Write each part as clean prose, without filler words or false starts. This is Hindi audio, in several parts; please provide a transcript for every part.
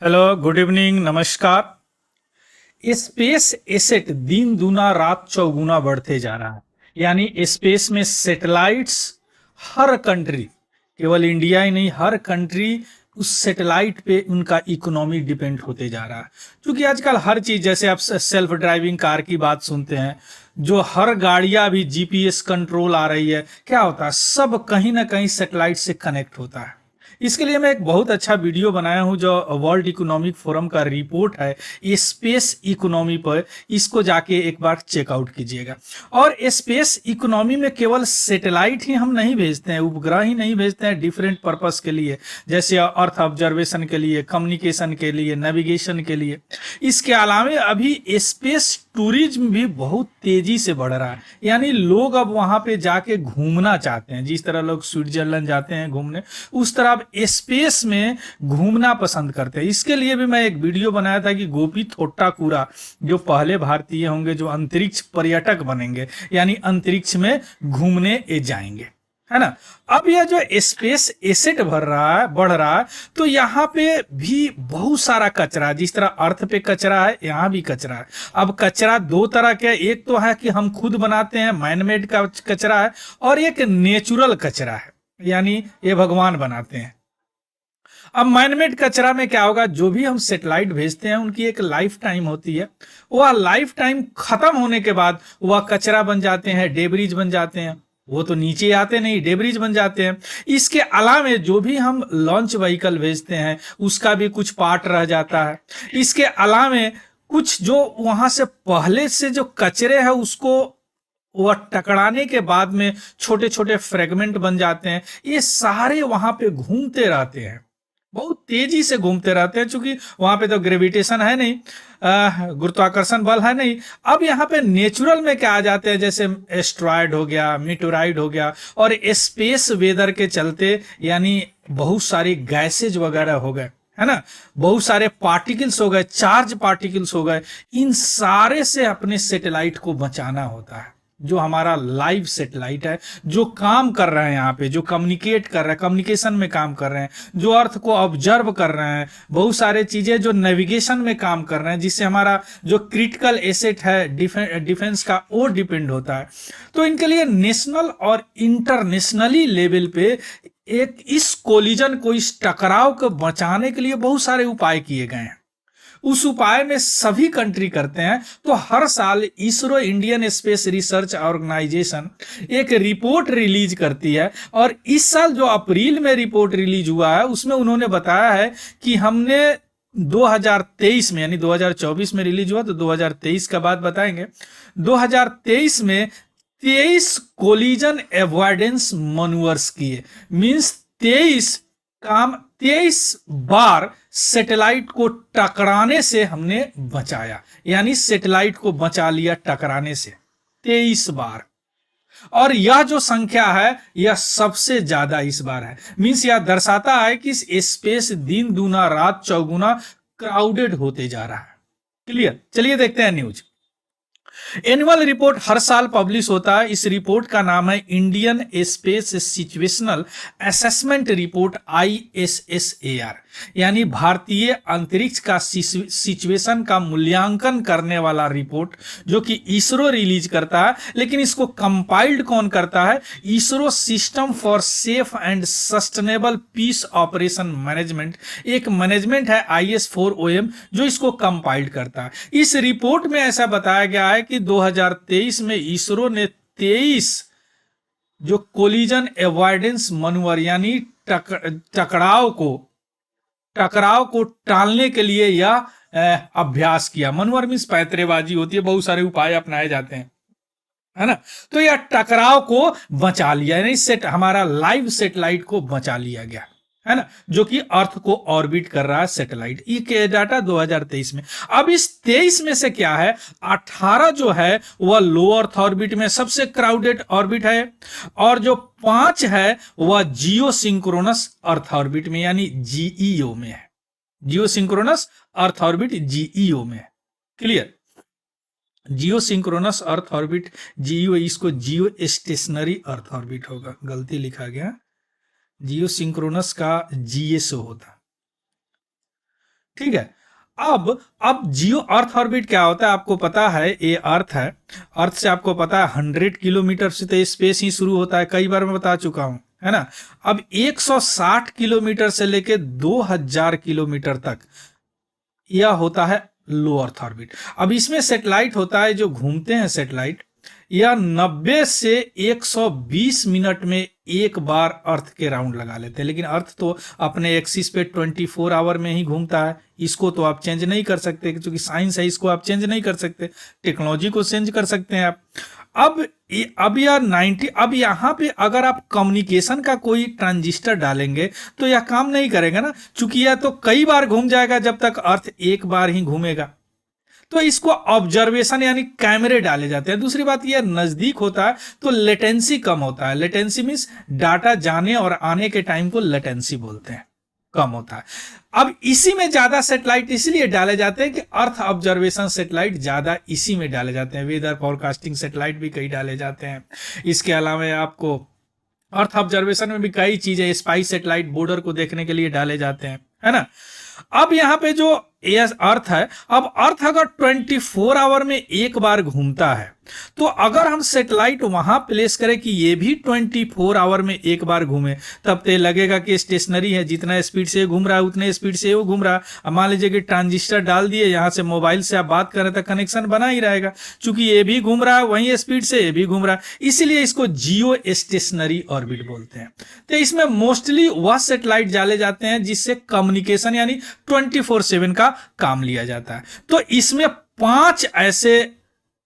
हेलो, गुड इवनिंग, नमस्कार। स्पेस एसेट दिन दूना रात चौगुना बढ़ते जा रहा है। यानी स्पेस में सैटेलाइट्स, हर कंट्री, केवल इंडिया ही नहीं, हर कंट्री उस सैटेलाइट पे उनका इकोनॉमी डिपेंड होते जा रहा है। क्योंकि आजकल हर चीज, जैसे आप सेल्फ ड्राइविंग कार की बात सुनते हैं, जो हर गाड़ियां भी जीपीएस कंट्रोल आ रही है, क्या होता है, सब कहीं ना कहीं सैटेलाइट से कनेक्ट होता है। इसके लिए मैं एक बहुत अच्छा वीडियो बनाया हूं, जो वर्ल्ड इकोनॉमिक फोरम का रिपोर्ट है स्पेस इकोनॉमी पर। इसको जाके एक बार चेकआउट कीजिएगा। और स्पेस इकोनॉमी में केवल सैटेलाइट ही हम नहीं भेजते हैं, उपग्रह ही नहीं भेजते हैं डिफरेंट पर्पस के लिए, जैसे अर्थ ऑब्जर्वेशन के लिए, कम्युनिकेशन के लिए, नेविगेशन के लिए। इसके अलावा अभी स्पेस टूरिज्म भी बहुत तेजी से बढ़ रहा है। यानी लोग अब वहां पे जाके घूमना चाहते हैं। जिस तरह लोग स्विट्जरलैंड जाते हैं घूमने, उस तरह अब स्पेस में घूमना पसंद करते हैं। इसके लिए भी मैं एक वीडियो बनाया था कि गोपी थोट्टाकुरा जो पहले भारतीय होंगे जो अंतरिक्ष पर्यटक बनेंगे, यानी अंतरिक्ष में घूमने जाएंगे, है ना। अब यह जो स्पेस एसेट बढ़ रहा है, तो यहाँ पे भी बहुत सारा कचरा, जिस तरह अर्थ पे कचरा है, यहाँ भी कचरा है। अब कचरा दो तरह के, एक तो है कि हम खुद बनाते हैं, मैनमेड का कचरा है, और एक नेचुरल कचरा है, यानी ये भगवान बनाते हैं। अब मैनमेड कचरा में क्या होगा, जो भी हम सेटेलाइट भेजते हैं उनकी एक लाइफ टाइम होती है। वह लाइफ टाइम खत्म होने के बाद वह कचरा बन जाते हैं, डेब्रिज बन जाते हैं। वो तो नीचे आते नहीं, डेब्रिज बन जाते हैं। इसके अलावा जो भी हम लॉन्च व्हीकल भेजते हैं उसका भी कुछ पार्ट रह जाता है। इसके अलावा कुछ जो वहां से पहले से जो कचरे हैं उसको वह टकराने के बाद में छोटे छोटे फ्रेगमेंट बन जाते हैं। ये सारे वहां पे घूमते रहते हैं, बहुत तेजी से घूमते रहते हैं, क्योंकि वहां पे तो ग्रेविटेशन है नहीं, गुरुत्वाकर्षण बल है नहीं। अब यहाँ पे नेचुरल में क्या आ जाते हैं, जैसे एस्ट्रॉयड हो गया, मीटोराइड हो गया, और स्पेस वेदर के चलते यानी बहुत सारी गैसेज वगैरह हो गए, है ना, बहुत सारे पार्टिकल्स हो गए, चार्ज पार्टिकल्स हो गए। इन सारे से अपने सैटेलाइट को बचाना होता है। जो हमारा लाइव सैटेलाइट है, जो काम कर रहे हैं यहाँ पे, जो कम्युनिकेट कर रहे हैं, कम्युनिकेशन में काम कर रहे हैं, जो अर्थ को ऑब्जर्व कर रहे हैं, बहुत सारे चीजें जो नेविगेशन में काम कर रहे हैं, जिससे हमारा जो क्रिटिकल एसेट है डिफेंस का, वो डिपेंड होता है। तो इनके लिए नेशनल और इंटरनेशनली लेवल पे एक इस कोलिजन को, इस टकराव को बचाने के लिए बहुत सारे उपाय किए गए हैं। उस उपाय में सभी कंट्री करते हैं। तो हर साल ISRO, Indian space research organisation, एक रिपोर्ट रिलीज करती है। और इस साल जो अप्रैल में रिपोर्ट रिलीज हुआ है उसमें उन्होंने बताया है कि हमने 2023 में, यानी 2024 में रिलीज हुआ तो 2023 का बात बताएंगे, 2023 में 23 कोलिजन एवॉइडेंस मनूवर्स किए। मींस 23 बार सैटेलाइट को टकराने से हमने बचाया, यानी सैटेलाइट को बचा लिया टकराने से 23 बार। और यह जो संख्या है यह सबसे ज्यादा इस बार है। मींस यह दर्शाता है कि स्पेस दिन दूना रात चौगुना क्राउडेड होते जा रहा है। क्लियर, चलिए देखते हैं न्यूज। एनुअल रिपोर्ट हर साल पब्लिश होता है। इस रिपोर्ट का नाम है Indian space situational assessment report, ISSAR, यानी भारतीय अंतरिक्ष का सिचुएशन का मूल्यांकन करने वाला रिपोर्ट, जो कि इसरो रिलीज करता है। लेकिन इसको कंपाइल्ड कौन करता है, ISRO system for safe and sustainable peace operation management, एक मैनेजमेंट है IS4OM, जो इसको कंपाइल्ड करता है। इस रिपोर्ट में ऐसा बताया गया है कि 2023 में इसरो ने 23 जो कोलिजन एवॉइडेंस मनूवर, यानी टकराव को टालने के लिए यह अभ्यास किया। मनूवर मीन्स पैंतरेबाजी होती है, बहुत सारे उपाय अपनाए जाते हैं, है ना। तो यह टकराव को बचा लिया, यानी सेट हमारा लाइव सेटेलाइट को बचा लिया गया, है ना, जो कि अर्थ को ऑर्बिट कर रहा है सैटेलाइट। ये डाटा 2023 में। अब इस 23 में से क्या है, 18 जो है वह लो अर्थ ऑर्बिट में सबसे क्राउडेड ऑर्बिट है, और जो 5 है वह जियो सिंक्रोनस अर्थ ऑर्बिट में, यानी जीईओ में है। जियो सिंक्रोनस अर्थ ऑर्बिट जीईओ में है। क्लियर, जियो सिंक्रोनस अर्थ ऑर्बिट जीईओ, इसको जियो स्टेशनरी अर्थ ऑर्बिट होगा, गलती लिखा गया, जियो सिंक्रोनस का जीएसओ होता। ठीक है। अब जियो अर्थ ऑर्बिट क्या होता है आपको पता है, ये अर्थ है, अर्थ से आपको पता है 100 किलोमीटर से तो स्पेस ही शुरू होता है, कई बार मैं बता चुका हूं, है ना। अब 160 किलोमीटर से लेके 2000 किलोमीटर तक यह होता है लो अर्थ ऑर्बिट। अब इसमें सेटेलाइट होता है जो घूमते हैं सेटेलाइट, यह 90 से 120 मिनट में एक बार अर्थ के राउंड लगा लेते हैं, लेकिन अर्थ तो अपने एक्सिस पे 24 आवर में ही घूमता है, इसको तो आप चेंज नहीं कर सकते, क्योंकि साइंस है, इसको आप चेंज नहीं कर सकते, टेक्नोलॉजी को चेंज कर सकते हैं आप। अब यह 90, अब यहाँ पे अगर आप कम्युनिकेशन का कोई ट्रांजिस्टर डालेंगे तो यह काम नहीं करेगा ना, चूंकि यह तो कई बार घूम जाएगा जब तक अर्थ एक बार ही घूमेगा। तो इसको ऑब्जर्वेशन यानी कैमरे डाले जाते हैं। दूसरी बात यह नजदीक होता है तो लेटेंसी कम होता है, लेटेंसी मीन्स डाटा जाने और आने के टाइम को लेटेंसी बोलते हैं, कम होता है। अब इसी में ज्यादा सेटेलाइट इसलिए डाले जाते हैं कि अर्थ ऑब्जर्वेशन सेटेलाइट ज्यादा इसी में डाले जाते हैं, वेदर फोरकास्टिंग सेटेलाइट भी कई डाले जाते हैं। इसके अलावा आपको अर्थ ऑब्जर्वेशन में भी कई चीजें, स्पाइस सेटेलाइट बॉर्डर को देखने के लिए डाले जाते हैं, है ना। अब यहां पे जो अर्थ है, अब अर्थ अगर 24 आवर में एक बार घूमता है, तो अगर हम सेटेलाइट वहां प्लेस करें कि ये भी 24 आवर में एक बार घूमे, तब तो लगेगा कि स्टेशनरी है, जितना स्पीड से घूम रहा है उतने स्पीड से वो घूम रहा है। अब मान लीजिए कि ट्रांजिस्टर डाल दिए, यहां से मोबाइल से आप बात करें तो कनेक्शन बना ही रहेगा, चूंकि ये भी घूम रहा है वही स्पीड से ये भी घूम रहा है, इसलिए इसको जियो स्टेशनरी ऑर्बिट बोलते हैं। तो इसमें मोस्टली वह सेटेलाइट डाले जाते हैं जिससे कम्युनिकेशन यानी 24/7 का काम लिया जाता है। तो इसमें 5 ऐसे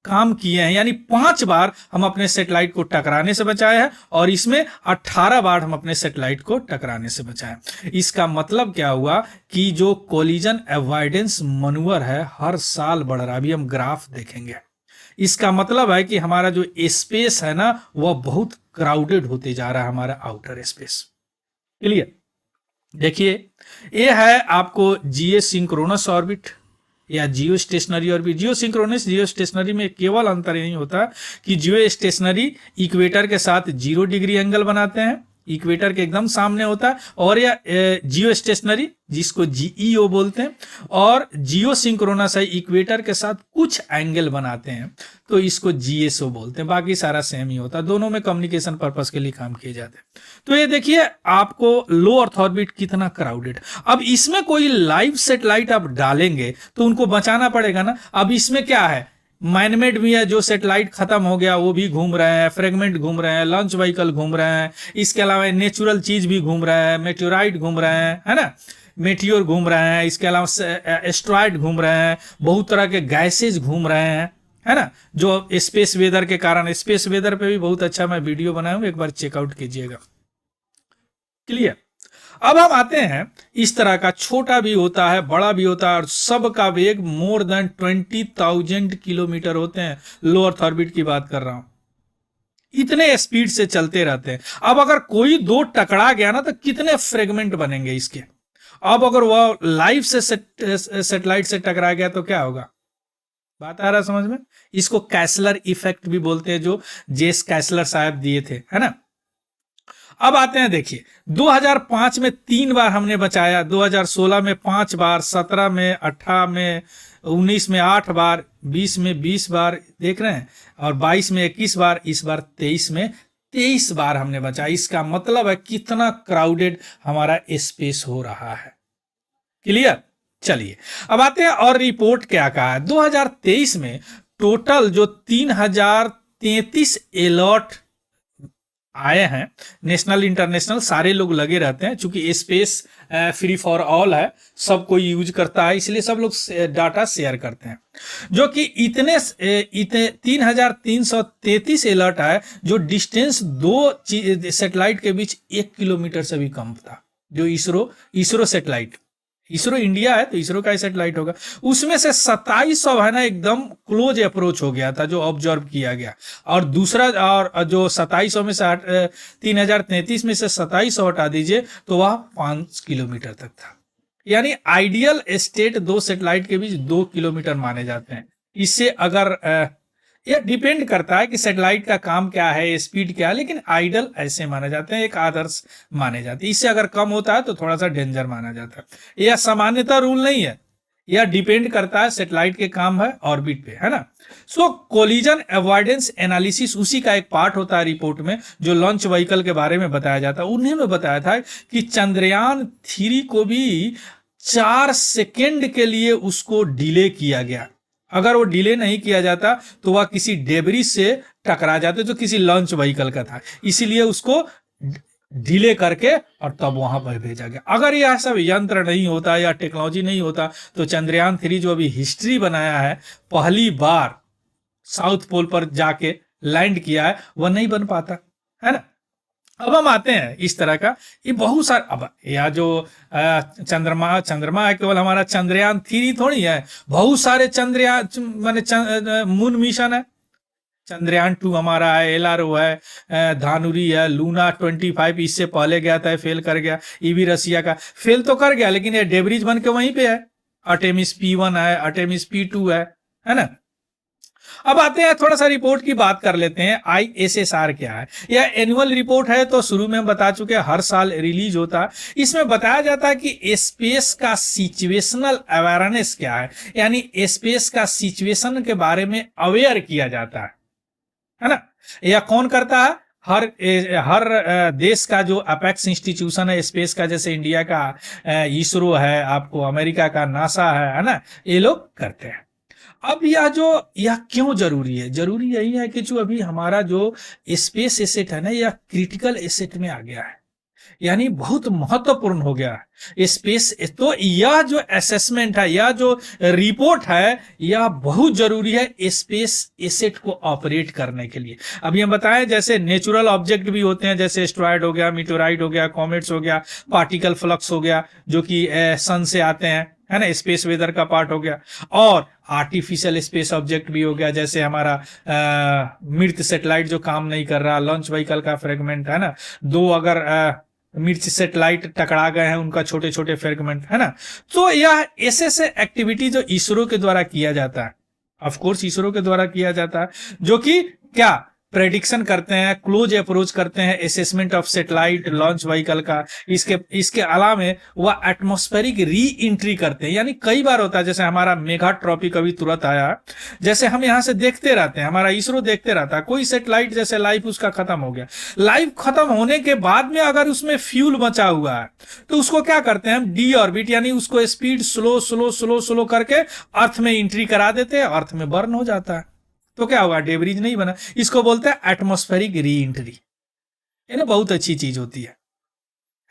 काम किए हैं, यानी 5 बार हम अपने सेटेलाइट को टकराने से बचाए हैं, और इसमें 18 बार हम अपने सेटेलाइट को टकराने से बचाए। इसका मतलब क्या हुआ कि जो कोलिजन अवॉइडेंस मनूवर है हर साल बढ़ रहा है। अभी हम ग्राफ देखेंगे, इसका मतलब है कि हमारा जो स्पेस है ना वह बहुत क्राउडेड होते जा रहा है, हमारा आउटर स्पेस। क्लियर। देखिए ये है आपको जियो सिंक्रोनस ऑर्बिट या जियो स्टेशनरी ऑर्बिट। जियो सिंक्रोनस जियो स्टेशनरी में केवल अंतर यही होता है कि जियो स्टेशनरी इक्वेटर के साथ 0 डिग्री एंगल बनाते हैं, इक्वेटर के एकदम सामने होता है, और या जियो स्टेशनरी जिसको जीईओ बोलते हैं, और जियो सिंक्रोनस है इक्वेटर के साथ कुछ एंगल बनाते हैं तो इसको जीएसओ बोलते हैं। बाकी सारा सेम ही होता है, दोनों में कम्युनिकेशन पर्पस के लिए काम किए जाते हैं। तो ये देखिए आपको लो अर्थ ऑर्बिट कितना क्राउडेड। अब इसमें कोई लाइव सेटेलाइट आप डालेंगे तो उनको बचाना पड़ेगा ना। अब इसमें क्या है, मैनमेड भी है, जो सेटेलाइट खत्म हो गया वो भी घूम रहे हैं, फ्रेगमेंट घूम रहे हैं, लॉन्च व्हीकल घूम रहे हैं, इसके अलावा नेचुरल चीज भी घूम रहे हैं, मेट्योराइट घूम रहे हैं, है ना, मेटियोर घूम रहे हैं, इसके अलावा एस्ट्रॉइड घूम रहे हैं, बहुत तरह के गैसेज घूम रहे हैं, है ना, जो स्पेस वेदर के कारण। स्पेस वेदर पे भी बहुत अच्छा मैं वीडियो बनाया हूं, एक बार चेकआउट कीजिएगा। क्लियर। अब हम आते हैं, इस तरह का छोटा भी होता है बड़ा भी होता है, और सबका वेग मोर देन 20,000 किलोमीटर होते हैं। लो अर्थ ऑर्बिट की बात कर रहा हूं, इतने स्पीड से चलते रहते हैं। अब अगर कोई दो टकरा गया ना तो कितने फ्रेगमेंट बनेंगे इसके। अब अगर वह लाइव से सेटेलाइट से टकरा गया तो क्या होगा, बात आ रहा समझ में। इसको कैसलर इफेक्ट भी बोलते हैं, जो जेस कैसलर साहब दिए थे, है ना। अब आते हैं, देखिए 2005 में 3 बार हमने बचाया, 2016 में 5 बार, 17 में, 18 में, 19 में 8 बार, 20 में 20 बार, देख रहे हैं, और 22 में 21 बार, इस बार 23 में 23 बार हमने बचाया। इसका मतलब है कितना क्राउडेड हमारा स्पेस हो रहा है। क्लियर। चलिए अब आते हैं, और रिपोर्ट क्या कहा है। 2023 में टोटल जो 3033 अलर्ट आए हैं, नेशनल इंटरनेशनल सारे लोग लगे रहते हैं, चूंकि स्पेस फ्री फॉर ऑल है, सब कोई यूज करता है, इसलिए सब लोग डाटा शेयर करते हैं। जो कि इतने 3333 अलर्ट आए, जो डिस्टेंस 2 सेटेलाइट के बीच 1 किलोमीटर से भी कम था। जो इसरो सेटेलाइट, इसरो इंडिया है तो इसरो का सैटेलाइट होगा, उसमें से 2700 है ना एकदम क्लोज अप्रोच हो गया था जो ऑब्जर्व किया गया। और दूसरा, और जो 2700 में से 3033 में से 2700 हटा दीजिए तो वह 5 किलोमीटर तक था। यानी आइडियल स्टेट 2 सेटेलाइट के बीच 2 किलोमीटर माने जाते हैं। इससे अगर यह डिपेंड करता है कि सैटेलाइट का काम क्या है, स्पीड क्या है, लेकिन आइडल ऐसे माने जाते हैं, एक आदर्श माने जाते हैं। इससे अगर कम होता है तो थोड़ा सा डेंजर माना जाता है। यह सामान्यतः रूल नहीं है, यह डिपेंड करता है सैटेलाइट के काम है ऑर्बिट पे, है ना। सो कोलिजन अवॉइडेंस एनालिसिस उसी का एक पार्ट होता है रिपोर्ट में, जो लॉन्च व्हीकल के बारे में बताया जाता है। उन्हीं में बताया था कि चंद्रयान 3 को भी 4 सेकेंड के लिए उसको डिले किया गया। अगर वो डिले नहीं किया जाता तो वह किसी डेबरी से टकरा जाते, जो किसी लॉन्च व्हीकल का था, इसीलिए उसको डिले करके और तब वहां पर भेजा गया। अगर यह सब यंत्र नहीं होता या टेक्नोलॉजी नहीं होता तो चंद्रयान 3 जो अभी हिस्ट्री बनाया है, पहली बार साउथ पोल पर जाके लैंड किया है, वह नहीं बन पाता, है ना। अब हम आते हैं इस तरह का, ये बहुत सारा, अब यह जो चंद्रमा है, केवल हमारा चंद्रयान 3 थोड़ी है, बहुत सारे चंद्रयान माने मून मिशन है। चंद्रयान 2 हमारा है, LRO है, धानुरी है, लूना 25 इससे पहले गया था, फेल कर गया। ये भी रसिया का फेल तो कर गया, लेकिन ये डेबरीज बन के वहीं पे है। अर्टेमिस P1 है, अर्टेमिस P2 है ना। अब आते हैं, थोड़ा सा रिपोर्ट की बात कर लेते हैं। ISSR क्या है? यह एनुअल रिपोर्ट है, तो शुरू में हम बता चुके हैं, हर साल रिलीज होता है। इसमें बताया जाता है कि स्पेस का सिचुएशनल अवेयरनेस क्या है, यानी स्पेस का सिचुएशन के बारे में अवेयर किया जाता है ना। यह कौन करता है? हर देश का जो अपेक्स इंस्टीट्यूशन है स्पेस का, जैसे इंडिया का इसरो है, आपको अमेरिका का नासा है ना, ये लोग करते हैं। अब यह क्यों जरूरी है? जरूरी यही है कि जो अभी हमारा जो स्पेस एसेट है ना, यह क्रिटिकल एसेट में आ गया है, यानी बहुत महत्वपूर्ण हो गया है स्पेस। तो यह जो असेसमेंट है, यह जो रिपोर्ट है, यह बहुत जरूरी है स्पेस एसेट को ऑपरेट करने के लिए। अभी हम बताएं, जैसे नेचुरल ऑब्जेक्ट भी होते हैं, जैसे एस्ट्रॉयड हो गया, मीटोराइड हो गया, कॉमेट्स हो गया, पार्टिकल फ्लक्स हो गया, जो कि सन से आते हैं, है ना, स्पेस वेदर का पार्ट हो गया। और आर्टिफिशियल स्पेस ऑब्जेक्ट भी हो गया, जैसे हमारा मृत सैटेलाइट जो काम नहीं कर रहा, लॉन्च व्हीकल का फ्रेगमेंट, है ना। दो अगर मृत सैटेलाइट टकरा गए हैं, उनका छोटे छोटे फ्रेगमेंट, है ना। तो यह ऐसे एक्टिविटी जो इसरो के द्वारा किया जाता है, ऑफ कोर्स इसरो के द्वारा किया जाता है, जो कि क्या प्रेडिक्शन करते हैं, क्लोज अप्रोच करते हैं, assessment of satellite, launch vehicle का। इसके अलावा वह एटमॉस्फेरिक री एंट्री करते हैं, यानी कई बार होता है, जैसे हमारा मेगा ट्रॉपिक अभी तुरंत आया, जैसे हम यहाँ से देखते रहते हैं, हमारा इसरो देखते रहता है, कोई सैटेलाइट जैसे लाइफ उसका खत्म हो गया, लाइफ खत्म होने के बाद में अगर उसमें फ्यूल बचा हुआ है तो उसको क्या करते हैं हम, डी ऑर्बिट, यानी उसको speed slow slow slow slow करके अर्थ में एंट्री करा देते हैं, अर्थ में बर्न हो जाता है। तो क्या होगा? डेब्रिज नहीं बना। इसको बोलते हैं एटमॉस्फेरिक री एंट्री, ये ना बहुत अच्छी चीज होती है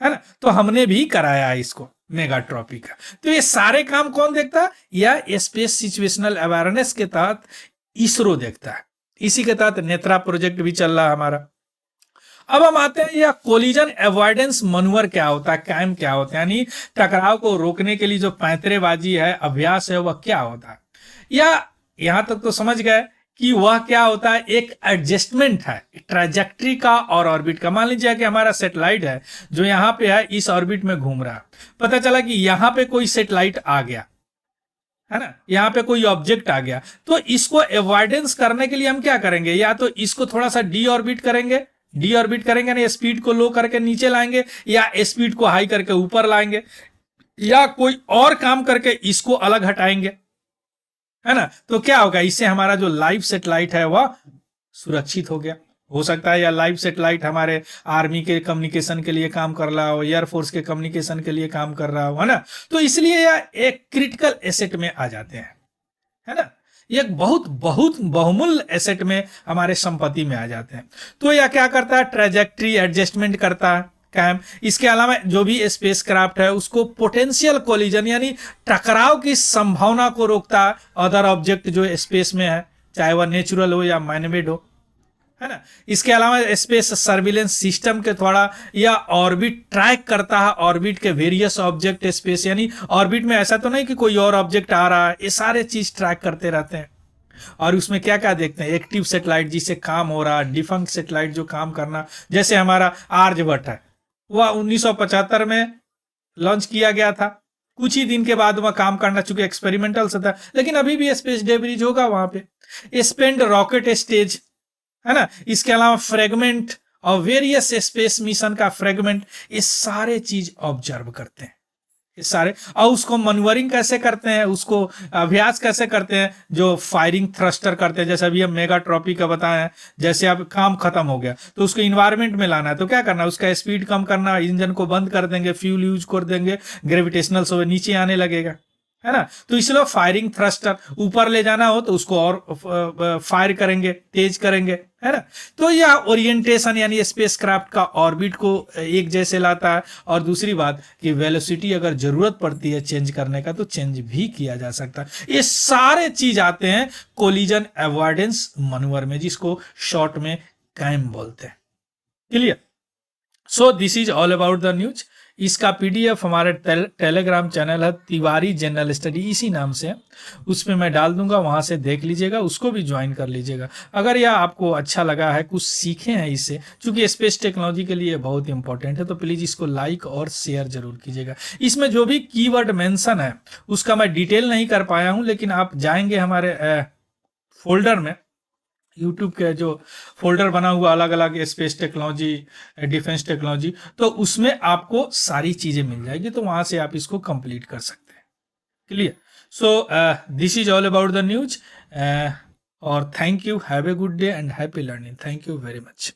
ना। तो हमने भी कराया है इसको, मेगाट्रॉपिक का। तो ये सारे काम कौन देखता है? या स्पेस सिचुएशनल अवेयरनेस के तहत इसरो देखता है। इसी के तहत नेत्रा प्रोजेक्ट भी चल रहा है हमारा। अब हम आते हैं, यह कोलिजन अवॉइडेंस मनूवर क्या होता है, कैम क्या होता है, यानी टकराव को रोकने के लिए जो पैंतरेबाजी है, अभ्यास है, वह क्या होता है। या यहां तक तो समझ गए कि वह क्या होता है, एक एडजस्टमेंट है ट्रैजेक्टरी का और ऑर्बिट का। मान लीजिए कि हमारा सैटेलाइट है जो यहाँ पे है, इस ऑर्बिट में घूम रहा है, पता चला कि यहाँ पे कोई सैटेलाइट आ गया, है ना, यहाँ पे कोई ऑब्जेक्ट आ गया, तो इसको अवॉइडेंस करने के लिए हम क्या करेंगे? या तो इसको थोड़ा सा डी ऑर्बिट करेंगे ना, स्पीड को लो करके नीचे लाएंगे, या स्पीड को हाई करके ऊपर लाएंगे, या कोई और काम करके इसको अलग हटाएंगे, है ना। तो क्या होगा? इससे हमारा जो लाइव सैटेलाइट है वह सुरक्षित हो गया। हो सकता है या लाइव सैटेलाइट हमारे आर्मी के कम्युनिकेशन के लिए काम कर रहा हो, एयरफोर्स के कम्युनिकेशन के लिए काम कर रहा हो, है ना। तो इसलिए यह एक क्रिटिकल एसेट में आ जाते हैं, है ना। ये बहुत बहुत बहुमूल्य एसेट में हमारे संपत्ति में आ जाते हैं। तो यह क्या करता है? ट्रैजेक्टरी एडजस्टमेंट करता है कैम। इसके अलावा जो भी स्पेस क्राफ्ट है उसको पोटेंशियल कोलिजन, यानी टकराव की संभावना को रोकता है अदर ऑब्जेक्ट जो स्पेस में है, चाहे वह नेचुरल हो या मैनमेड हो, है ना। इसके अलावा स्पेस सर्विलेंस सिस्टम के थोड़ा या ऑर्बिट ट्रैक करता है, ऑर्बिट के वेरियस ऑब्जेक्ट स्पेस, यानी ऑर्बिट में ऐसा तो नहीं कि कोई और ऑब्जेक्ट आ रहा है, ये सारे चीज ट्रैक करते रहते हैं। और उसमें क्या क्या देखते हैं? एक्टिव सैटेलाइट जिससे काम हो रहा है, डिफंक्ट सैटेलाइट जो काम करना, जैसे हमारा आर्यभट्ट है, वह 1975 में लॉन्च किया गया था, कुछ ही दिन के बाद वह काम करना, चूंकि एक्सपेरिमेंटल से था, लेकिन अभी भी स्पेस डेब्रिज होगा वहां पे। स्पेंड रॉकेट स्टेज, है ना, इसके अलावा फ्रेगमेंट और वेरियस स्पेस मिशन का फ्रेगमेंट, ये सारे चीज ऑब्जर्व करते हैं, ये सारे। और उसको मनूवरिंग कैसे करते हैं, उसको अभ्यास कैसे करते हैं, जो फायरिंग थ्रस्टर करते हैं, जैसे अभी हम मेगाट्रॉपी का बताए हैं। जैसे अब काम खत्म हो गया तो उसको इन्वायरमेंट में लाना है, तो क्या करना है, उसका स्पीड कम करना, इंजन को बंद कर देंगे, फ्यूल यूज कर देंगे, ग्रेविटेशनल से नीचे आने लगेगा, है ना। तो इसलिए फायरिंग थ्रस्टर, ऊपर ले जाना हो तो उसको और फायर करेंगे, तेज करेंगे, है ना। तो यह ओरिएंटेशन यानी स्पेसक्राफ्ट का ऑर्बिट को एक जैसे लाता है। और दूसरी बात कि वेलोसिटी अगर जरूरत पड़ती है चेंज करने का तो चेंज भी किया जा सकता है। ये सारे चीज आते हैं कोलिजन अवॉइडेंस मनूवर में, जिसको शॉर्ट में कैम बोलते हैं। Clear. So this is all about the news. इसका पीडीएफ हमारे टेलीग्राम चैनल है तिवारी जनरल स्टडी, इसी नाम से है, उस पर मैं डाल दूंगा, वहां से देख लीजिएगा, उसको भी ज्वाइन कर लीजिएगा। अगर यह आपको अच्छा लगा है, कुछ सीखे हैं इससे, क्योंकि स्पेस टेक्नोलॉजी के लिए बहुत इंपॉर्टेंट है, तो प्लीज इसको लाइक और शेयर जरूर कीजिएगा। इसमें जो भी कीवर्ड मेंशन है उसका मैं डिटेल नहीं कर पाया हूं, लेकिन आप जाएंगे हमारे फोल्डर में, यूट्यूब के जो फोल्डर बना हुआ अलग अलग स्पेस टेक्नोलॉजी, डिफेंस टेक्नोलॉजी, तो उसमें आपको सारी चीजें मिल जाएगी, तो वहां से आप इसको कंप्लीट कर सकते हैं। Clear. So this is all about the news, और thank you, have a good day and happy learning. Thank you very much.